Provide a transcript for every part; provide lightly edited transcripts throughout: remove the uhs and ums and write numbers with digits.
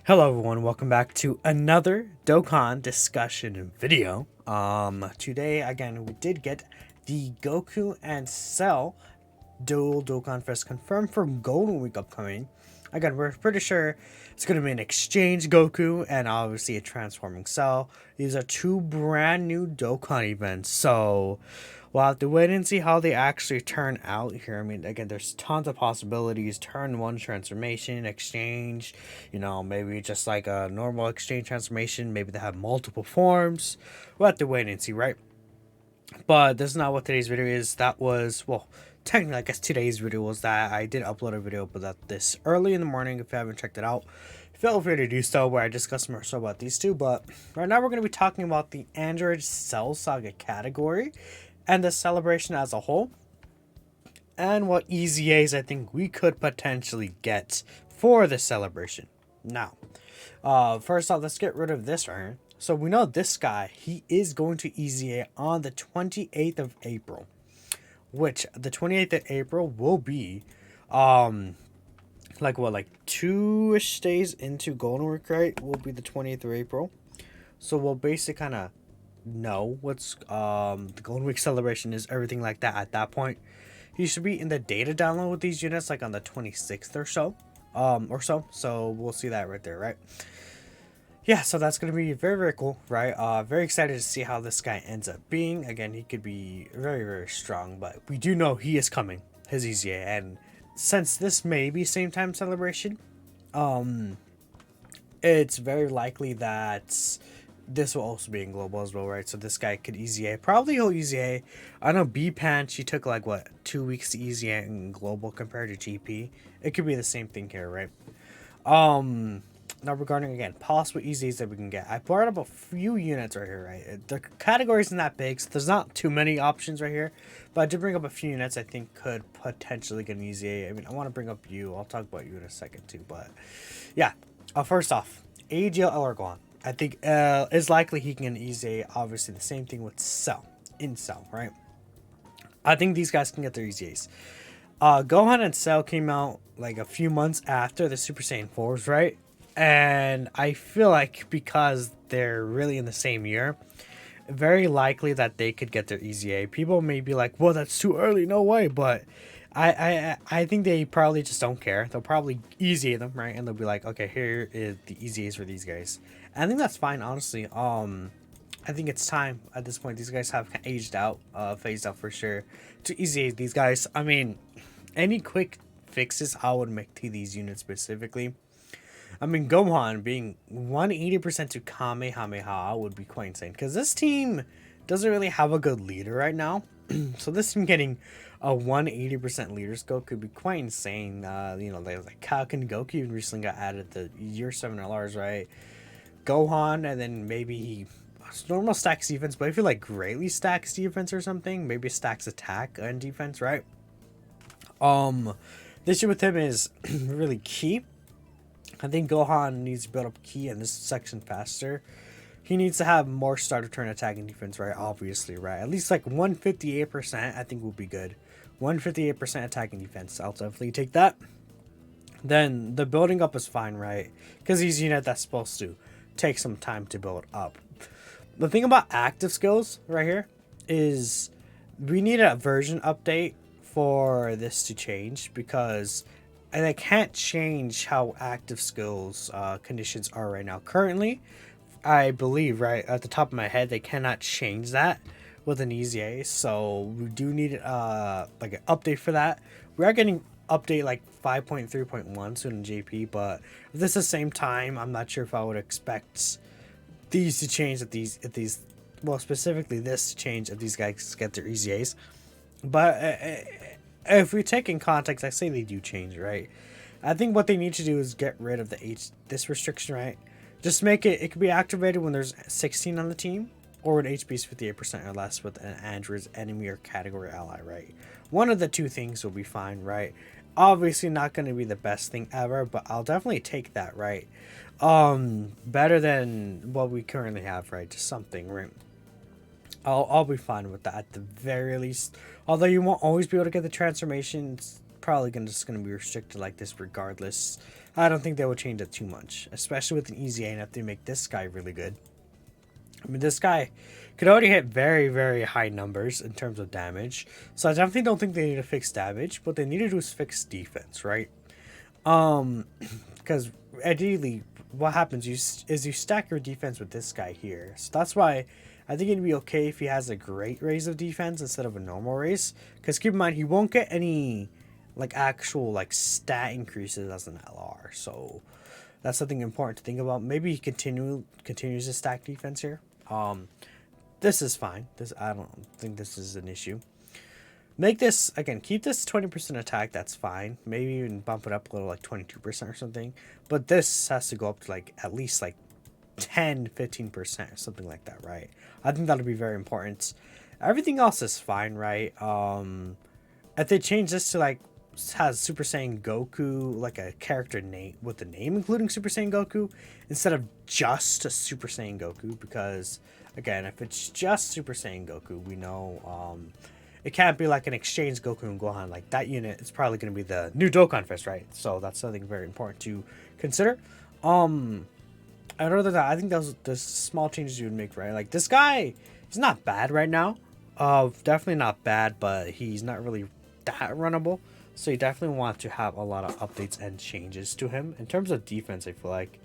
Hello everyone, welcome back to another Dokkan discussion video. Today again we did get the Goku and Cell dual Dokkan Fest confirmed for Golden Week upcoming. Again, we're pretty sure it's going to be an exchange Goku and obviously a transforming Cell. These are two brand new Dokkan events, so we'll have to wait and see how they actually turn out here. I mean, again, there's tons of possibilities. Turn one transformation, exchange, maybe just like a normal exchange transformation. Maybe they have multiple forms. We'll have to wait and see, right? But that's not what today's video is. That was, well, technically, I guess today's video was that I did upload a video about this early in the morning. If you haven't checked it out, feel free to do so, where I discuss more so about these two. But right now, we're going to be talking about the Android Cell Saga category and the celebration as a whole, and what EZAs I think we could potentially get for the celebration. Now, first off, let's get rid of this right here. So we know this guy, he is going to EZA on the 28th of April, which the 28th of April will be, like 2-ish days into Golden Week, right? Will be the 28th of April. So we'll basically kind of know what's, the Golden Week celebration is, everything like that at that point. You should be in the data download with these units like on the 26th or so. So we'll see that right there, right? Yeah, so that's going to be very, very cool, right? Very excited to see how this guy ends up being. Again, he could be very, very strong, but we do know he is coming, his EZA. And since this may be same time celebration, it's very likely that this will also be in global as well, right? So this guy could EZA. Probably he'll EZA. I know B-Pan, she took like, 2 weeks to EZA in global compared to GP. It could be the same thing here, right? Now regarding, again, possible EZAs that we can get, I brought up a few units right here, right? The category isn't that big, so there's not too many options right here. But I did bring up a few units I think could potentially get an EZA. I mean, I want to bring up you. I'll talk about you in a second too. But yeah, first off, AGL or Gohan. I think it's likely he can EZA. Obviously, the same thing with Cell. In Cell, right? I think these guys can get their EZAs. Gohan and Cell came out like a few months after the Super Saiyan 4s, right? And I feel like because they're really in the same year, very likely that they could get their EZA. People may be like, well, that's too early. No way. But I think they probably just don't care. They'll probably EZA them, right? And they'll be like, okay, here is the EZAs for these guys. And I think that's fine, honestly. I think it's time at this point. These guys have aged out, phased out for sure, to EZA these guys. I mean, any quick fixes I would make to these units specifically. I mean, Gohan being 180% to Kamehameha would be quite insane. Because this team doesn't really have a good leader right now. So this team getting a 180% leader skill could be quite insane. Like Kalkin Goku even recently got added to year 7 LRs, right? Gohan, and then maybe he normal stacks defense, but I feel like greatly stacks defense or something. Maybe stacks attack and defense, right? The issue with him is really key. I think Gohan needs to build up key in this section faster. He needs to have more start turn attack and defense, right? Obviously, right? At least like 158%, I think will be good. 158% attack and defense. I'll definitely take that. Then the building up is fine, right? Because he's a unit that's supposed to take some time to build up. The thing about active skills right here is we need a version update for this to change, because and I can't change how active skills conditions are right now. Currently, I believe, right at the top of my head, they cannot change that with an EZA. So we do need like an update for that. We are getting update like 5.3.1 soon in JP, but at this the same time, I'm not sure if I would expect these to change if these well, specifically this to change if these guys get their EZAs. But if we take in context, I say they do change, right? I think what they need to do is get rid of this restriction, right? Just make it can be activated when there's 16 on the team, or when HP is 58% or less with an Android's enemy or category ally, right? One of the two things will be fine, right? Obviously not going to be the best thing ever, but I'll definitely take that, right? Better than what we currently have, right? Just something, right? I'll be fine with that at the very least. Although you won't always be able to get the transformations probably just gonna be restricted like this regardless. I don't think they will change it too much, especially with an easy A enough to make this guy really good. I mean, this guy could already hit very, very high numbers in terms of damage. So I definitely don't think they need to fix damage. What they need to do is fix defense, right? Because ideally, what happens is you stack your defense with this guy here. So that's why I think it'd be okay if he has a great raise of defense instead of a normal raise. Because keep in mind, he won't get any like actual like stat increases as an LR. So that's something important to think about. Maybe he continues to stack defense here. This is fine. I don't think this is an issue. Make this, again, keep this 20% attack, that's fine. Maybe even bump it up a little, like 22% or something. But this has to go up to like at least like 10, 15% or something like that, right? I think that'll be very important. Everything else is fine, right? If they change this to like has Super Saiyan Goku, like a character name with the name including Super Saiyan Goku instead of just a Super Saiyan Goku, because again, if it's just Super Saiyan Goku, we know it can't be like an exchange Goku and Gohan. Like that unit is probably going to be the new Dokkan Fist, right? So that's something very important to consider. Other than that, I think those the small changes you would make, right? Like this guy, he's not bad right now. Definitely not bad, but he's not really that runnable. So you definitely want to have a lot of updates and changes to him. In terms of defense, I feel like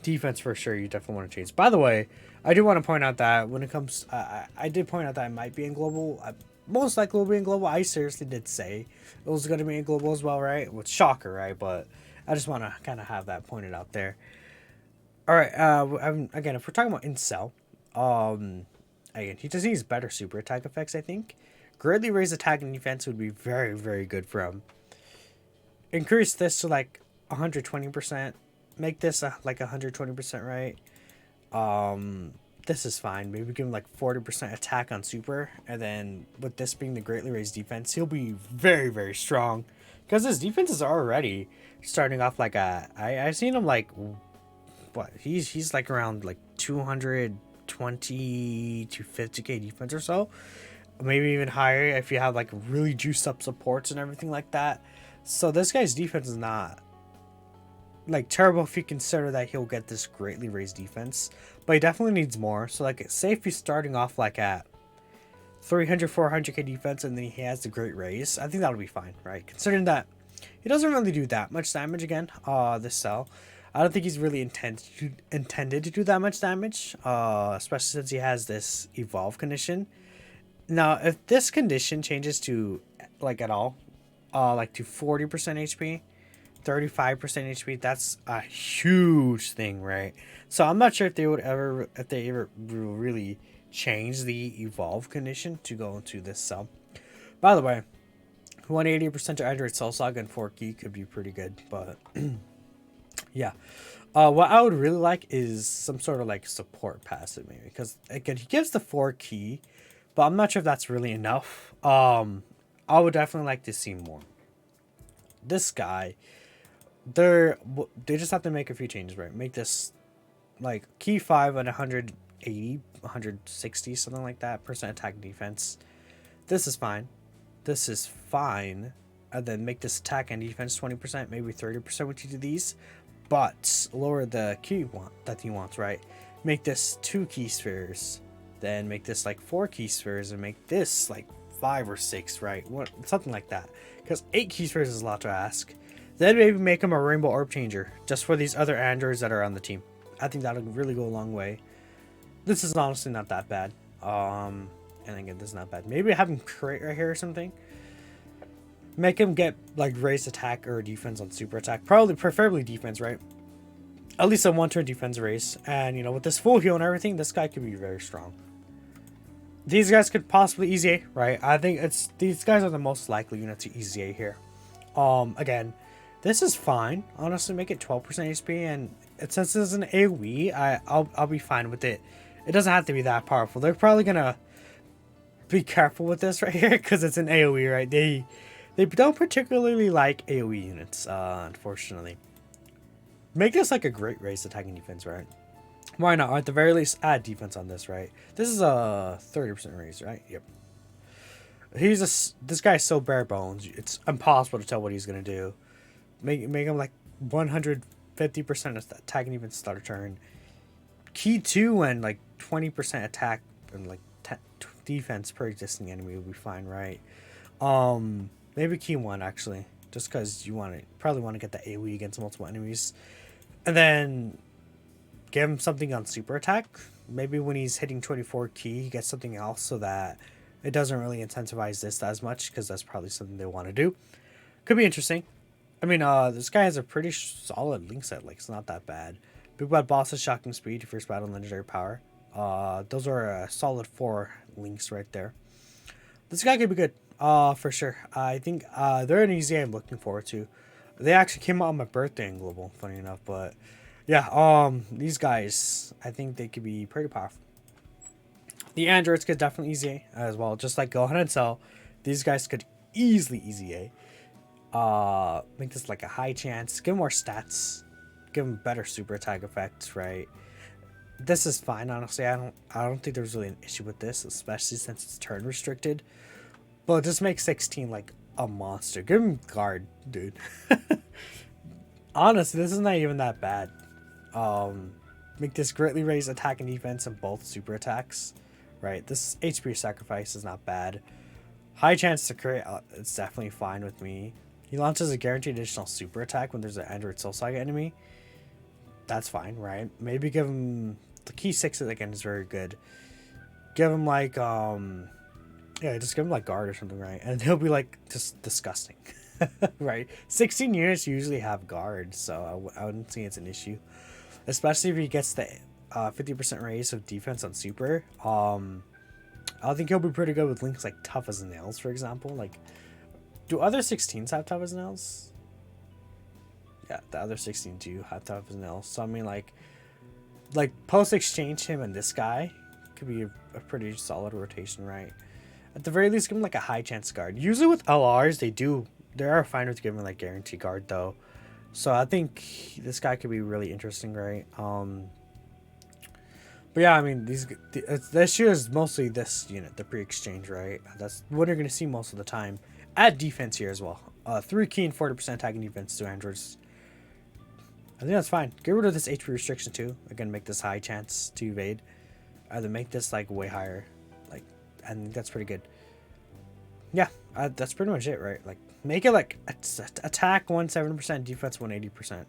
defense for sure you definitely want to change. By the way, I do want to point out that when it comes, I did point out that it might be in global. Most likely will be in global. I seriously did say it was going to be in global as well, right? With shocker, right? But I just want to kind of have that pointed out there. All right. Again, if we're talking about Incel, again, he just needs better super attack effects, I think. Greatly raise attack and defense would be very, very good for him. Increase this to like 120%. Make this like 120%, right? This is fine. Maybe give him like 40% attack on super. And then with this being the greatly raised defense, he'll be very, very strong. Because his defense is already starting off like I've seen him like, what? He's like around like 220 to 50k defense or so. Maybe even higher if you have like really juiced up supports and everything like that. So this guy's defense is not like terrible if you consider that he'll get this greatly raised defense, but he definitely needs more. So like say if he's starting off like at 300 400k defense and then he has the great raise, I think that'll be fine, right? Considering that he doesn't really do that much damage again, this cell. I don't think he's really intended to do that much damage, especially since he has this evolve condition. Now, if this condition changes to, like, at all, like to 40% HP, 35% HP, that's a huge thing, right? So I'm not sure if they ever really change the evolve condition to go into this cell. By the way, 180% to Android Cell Saga and 4 key could be pretty good, but yeah. What I would really like is some sort of like support passive, maybe, because again, he gives the 4 key. But I'm not sure if that's really enough. I would definitely like to see more. This guy, they just have to make a few changes, right? Make this like key 5 at 180, 160, something like that, percent attack defense. This is fine. This is fine. And then make this attack and defense 20%, maybe 30% with each of these. But lower the key that he wants, right? Make this 2 key spheres. Then make this like 4 key spheres and make this like 5 or 6, right? Something like that. Because 8 key spheres is a lot to ask. Then maybe make him a rainbow orb changer just for these other androids that are on the team. I think that'll really go a long way. This is honestly not that bad. And again, this is not bad. Maybe have him crate right here or something. Make him get like raised attack or defense on super attack. Preferably defense, right? At least a 1-turn defense raise. And you know, with this full heal and everything, this guy could be very strong. These guys could possibly easy A, right? I think these guys are the most likely unit to easy A here. Again, this is fine. Honestly, make it 12% HP, and since it's an AoE, I'll be fine with it. It doesn't have to be that powerful. They're probably gonna be careful with this right here because it's an AoE, right? They don't particularly like AoE units, unfortunately. Make this like a great race attacking defense, right? Why not? Or at the very least, add defense on this, right? This is a 30% raise, right? Yep. This guy's so bare bones. It's impossible to tell what he's gonna do. Make him like 150% attack and even start a turn. Key 2 and like 20% attack and like defense per existing enemy will be fine, right? Maybe key 1 actually, just because you probably want to get the AoE against multiple enemies, and then give him something on super attack. Maybe when he's hitting 24 key, he gets something else so that it doesn't really incentivize this as much, because that's probably something they want to do. Could be interesting. I mean, this guy has a pretty solid link set. Like, it's not that bad. Big Bad Boss's Shocking Speed, First Battle, Legendary Power. Those are a solid 4 links right there. This guy could be good, for sure. I think they're an easy I'm looking forward to. They actually came out on my birthday in Global, funny enough. But yeah, these guys, I think they could be pretty powerful. The androids could definitely easy A as well, just like Gohan and Cell. These guys could easily easy A. Make this like a high chance. Give him more stats. Give him better super attack effects, right? This is fine, honestly. I don't think there's really an issue with this, especially since it's turn restricted. But just make 16 like a monster. Give him guard, dude. Honestly, this is not even that bad. Make this greatly raise attack and defense in both super attacks, right? This HP sacrifice is not bad. High chance to crit, it's definitely fine with me. He launches a guaranteed additional super attack when there's an Android Soul Saga enemy. That's fine, right? Maybe give him the key 6 again is very good. Give him like yeah, just give him like guard or something, right? And he'll be like just disgusting. Right? 16 units usually have guard, so I wouldn't see it's an issue. Especially if he gets the 50% raise of defense on super. I think he'll be pretty good with links like Tough as Nails, for example. Like, do other 16s have Tough as Nails? Yeah, the other 16 do have Tough as Nails. So I mean, like post exchange him and this guy could be a pretty solid rotation, right? At the very least, give him like a high chance guard. Usually with LRs, they are fine with giving like guarantee guard though. So I think this guy could be really interesting, right? But yeah, I mean, this year is mostly this unit, the pre-exchange, right? That's what you're going to see most of the time. Add defense here as well. 3 key and 40% attack and defense to androids. I think that's fine. Get rid of this HP restriction too. Again, make this high chance to evade. Either make this like way higher. Like, I think that's pretty good. Yeah, that's pretty much it, right? Like, make it like attack 170%, defense 180%.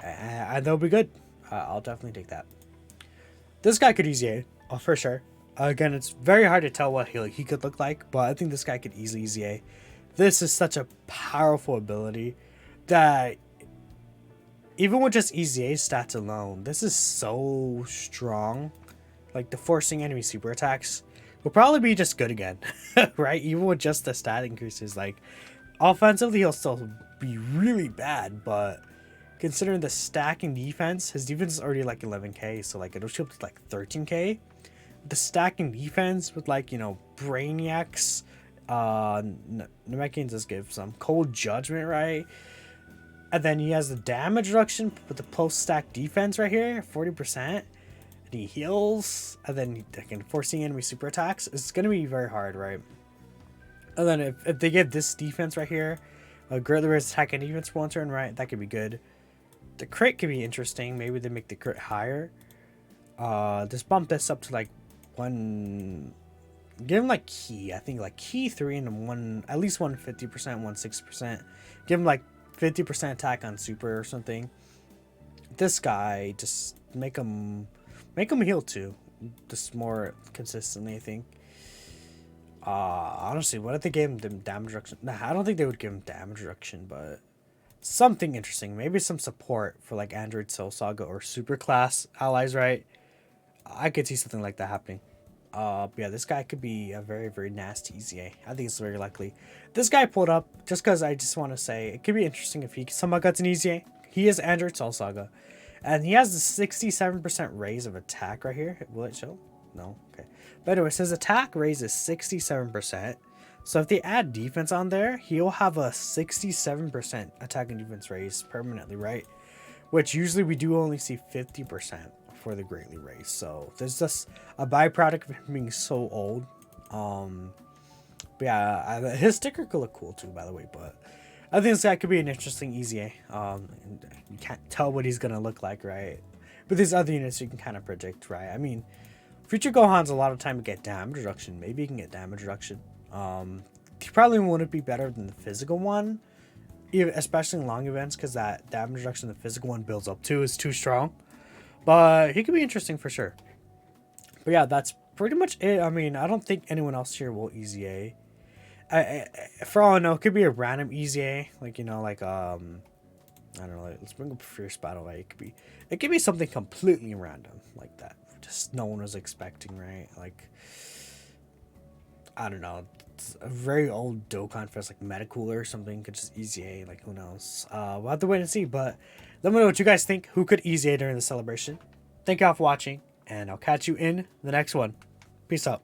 That'll be good. I'll definitely take that. This guy could easy A, for sure. Again, it's very hard to tell what he could look like, but I think this guy could easily easy A. This is such a powerful ability that even with just easy A stats alone, this is so strong. Like, the forcing enemy super attacks will probably be just good again, right? Even with just the stat increases, like, offensively he'll still be really bad, but considering the stacking defense, his defense is already like 11k, so like it'll show up to like 13k. The stacking defense with like, Brainiacs, Namekians just give some Cold Judgment, right? And then he has the damage reduction with the post stack defense right here, 40%. And he heals, and then again, forcing enemy super attacks. It's gonna be very hard, right? And then if they get this defense right here, greatly raise attack and defense for one turn, right? That could be good. The crit could be interesting. Maybe they make the crit higher. Just bump this up to like 1. Give him like key. I think like key 3 and 1, at least 150%, 160%. Give him like 50% attack on super or something. This guy, just make him heal too, just more consistently, I think. Honestly, what if they gave him damage reduction? Nah, I don't think they would give him damage reduction, but something interesting. Maybe some support for like Android Soul Saga or super class allies, right? I could see something like that happening. Yeah, this guy could be a very, very nasty EZA. I think it's very likely. This guy pulled up just because I just want to say it could be interesting if he somehow gets an EZA. He is Android Soul Saga. And he has the 67% raise of attack right here. Will it show? No? Okay. But anyways, his attack raise is 67%. So if they add defense on there, he'll have a 67% attack and defense raise permanently, right? Which usually we do only see 50% for the greatly raised. So there's just a byproduct of him being so old. But yeah, his sticker could look cool too, by the way. But I think this guy could be an interesting easy A. And you can't tell what he's gonna look like, right? But these other units you can kind of predict, right? I mean, Future Gohan's a lot of time to get damage reduction. Maybe he can get damage reduction. He probably wouldn't be better than the physical one, especially in long events, because that damage reduction the physical one builds up to is too strong. But he could be interesting for sure. But yeah, that's pretty much it. I mean, I don't think anyone else here will easy A. For all I know, it could be a random easy A, like, you know, like I don't know. Like, let's bring up Fierce Battle. Right? It could be something completely random like that. Just no one was expecting, right? Like, I don't know. It's a very old Dokkan Fest, like Metacooler or something. Could just easy A. Like, who knows? We'll have to wait and see. But let me know what you guys think. Who could easy A during the celebration? Thank y'all for watching, and I'll catch you in the next one. Peace out.